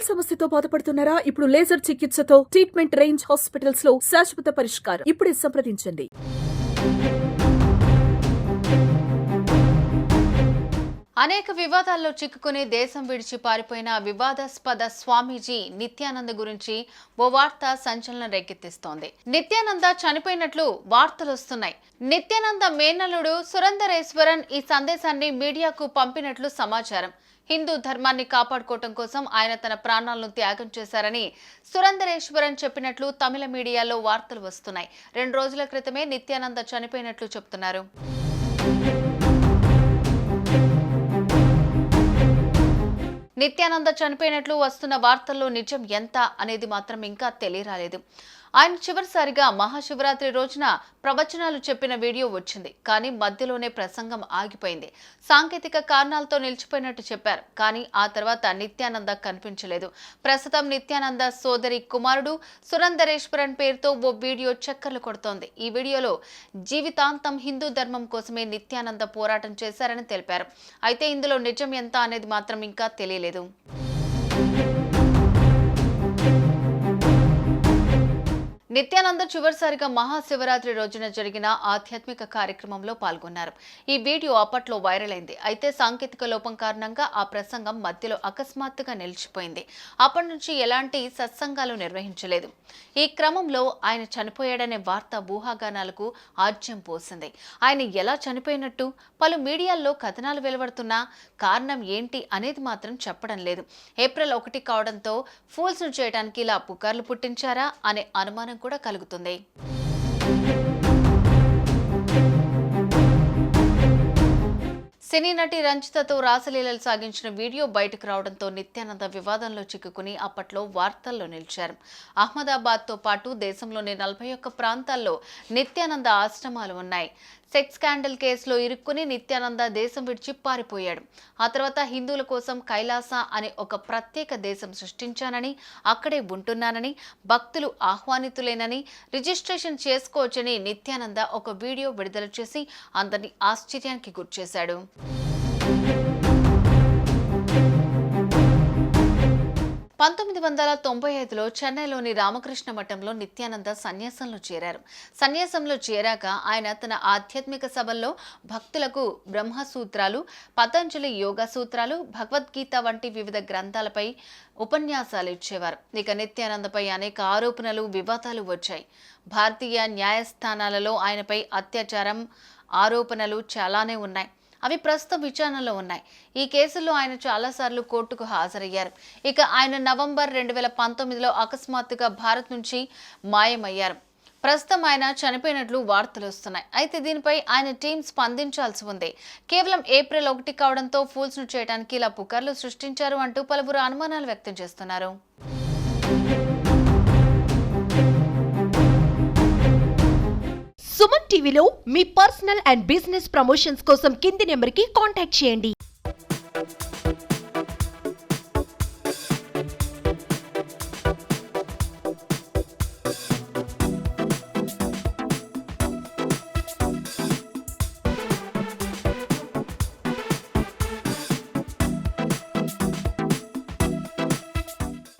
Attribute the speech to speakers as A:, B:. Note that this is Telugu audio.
A: వేల్ సమస్యతో బాధపడుతున్నారా? ఇప్పుడు లేజర్ చికిత్సతో ట్రీట్మెంట్ రేంజ్ హాస్పిటల్స్ లో శాశ్వత పరిష్కారం. ఇప్పుడే సంప్రదించండి.
B: అనేక వివాదాల్లో చిక్కుకుని దేశం విడిచి పారిపోయిన వివాదాస్పద స్వామీజీ నిత్యానంద గురించి ఓ వార్త సంచలనం రేకెత్తిస్తోంది. నిత్యానంద చనిపోయినట్లు వార్తలు వస్తున్నాయి. నిత్యానంద మేనల్లుడు సురందరేశ్వరన్ ఈ సందేశాన్ని మీడియాకు పంపినట్లు సమాచారం. హిందూ ధర్మాన్ని కాపాడుకోవటం కోసం ఆయన తన ప్రాణాలను త్యాగం చేశారని సురందరేశ్వరన్ చెప్పినట్లు తమిళ మీడియాలో వార్తలు వస్తున్నాయి. 2 రోజుల క్రితమే నిత్యానంద చనిపోయినట్లు చెప్తున్నారు. నిత్యానంద చనిపోయినట్లు వస్తున్న వార్తల్లో నిజం ఎంత అనేది మాత్రం ఇంకా తెలియరాలేదు. ఆయన చివరిసారిగా మహాశివరాత్రి రోజున ప్రవచనాలు చెప్పిన వీడియో వచ్చింది. కానీ మధ్యలోనే ప్రసంగం ఆగిపోయింది. సాంకేతిక కారణాలతో నిలిచిపోయినట్టు చెప్పారు. కానీ ఆ తర్వాత నిత్యానంద కనిపించలేదు. ప్రస్తుతం నిత్యానంద సోదరి కుమారుడు సురందరేశ్వరన్ పేరుతో ఓ వీడియో చక్కర్లు కొడుతోంది. ఈ వీడియోలో జీవితాంతం హిందూ ధర్మం కోసమే నిత్యానంద పోరాటం చేశారని తెలిపారు. అయితే ఇందులో నిజం ఎంత అనేది మాత్రం ఇంకా తెలియలేదు. నిత్యానంద చివరిసారిగా మహాశివరాత్రి రోజున జరిగిన ఆధ్యాత్మిక కార్యక్రమంలో పాల్గొన్నారు. ఈ వీడియో అప్పట్లో వైరల్ అయింది. అయితే సాంకేతిక లోపం కారణంగా ఆ ప్రసంగం మధ్యలో అకస్మాత్తుగా నిలిచిపోయింది. అప్పటి నుంచి ఎలాంటి సత్సంగాలు నిర్వహించలేదు. ఈ క్రమంలో ఆయన చనిపోయాడనే వార్త ఊహాగానాలకు ఆజ్యం పోసింది. ఆయన ఎలా చనిపోయినట్టు పలు మీడియాల్లో కథనాలు వెలువడుతున్నా కారణం ఏంటి అనేది మాత్రం చెప్పడం లేదు. ఏప్రిల్ 1 కావడంతో ఫూల్స్ ను చేయడానికి ఇలా పుకార్లు పుట్టించారా అనే అనుమానం కూడా కలుగుతుంది. సినీ నటి రంజితతో రాసలీలలు సాగించిన వీడియో బయటకు రావడంతో నిత్యానంద వివాదంలో చిక్కుకుని అప్పట్లో వార్తల్లో నిలిచారు. అహ్మదాబాద్తో పాటు దేశంలోని 41 ప్రాంతాల్లో నిత్యానంద ఆశ్రమాలు ఉన్నాయి. సెక్స్ స్కాండల్ కేసులో ఇరుక్కుని నిత్యానంద దేశం విడిచి పారిపోయాడు. ఆ తర్వాత హిందువుల కోసం కైలాస అనే ఒక ప్రత్యేక దేశం సృష్టించానని, అక్కడే ఉంటున్నానని, భక్తులు ఆహ్వానితులేనని, రిజిస్ట్రేషన్ చేసుకోవచ్చని నిత్యానంద ఒక వీడియో విడుదల చేసి అందరినీ ఆశ్చర్యానికి గురిచేశాడు. 1995లో చెన్నైలోని రామకృష్ణ మఠంలో నిత్యానంద సన్యాసంలో చేరారు. సన్యాసంలో చేరాక ఆయన తన ఆధ్యాత్మిక సభల్లో భక్తులకు బ్రహ్మసూత్రాలు, పతంజలి యోగా సూత్రాలు, భగవద్గీత వంటి వివిధ గ్రంథాలపై ఉపన్యాసాలు ఇచ్చేవారు. ఇక నిత్యానందపై అనేక ఆరోపణలు, వివాదాలు వచ్చాయి. భారతీయ న్యాయస్థానాలలో ఆయనపై అత్యాచారం ఆరోపణలు చాలానే ఉన్నాయి. అవి ప్రస్తుతం విచారణలో ఉన్నాయి. ఈ కేసుల్లో ఆయన చాలాసార్లు కోర్టుకు హాజరయ్యారు. ఇక ఆయన నవంబర్ 2019లో అకస్మాత్తుగా భారత్ నుంచి మాయమయ్యారు. ప్రస్తుతం ఆయన చనిపోయినట్లు వార్తలు వస్తున్నాయి. అయితే దీనిపై ఆయన టీం స్పందించాల్సి ఉంది. కేవలం ఏప్రిల్ 1 కావడంతో ఫూల్స్ ను చేయడానికి ఇలా పుకార్లు సృష్టించారు అంటూ పలువురు అనుమానాలు వ్యక్తం చేస్తున్నారు.
C: సుమన్ టీవీలో మీ పర్సనల్ అండ్ బిజినెస్ ప్రమోషన్స్ కోసం కింది నెంబర్కి కాంటాక్ట్ చేయండి.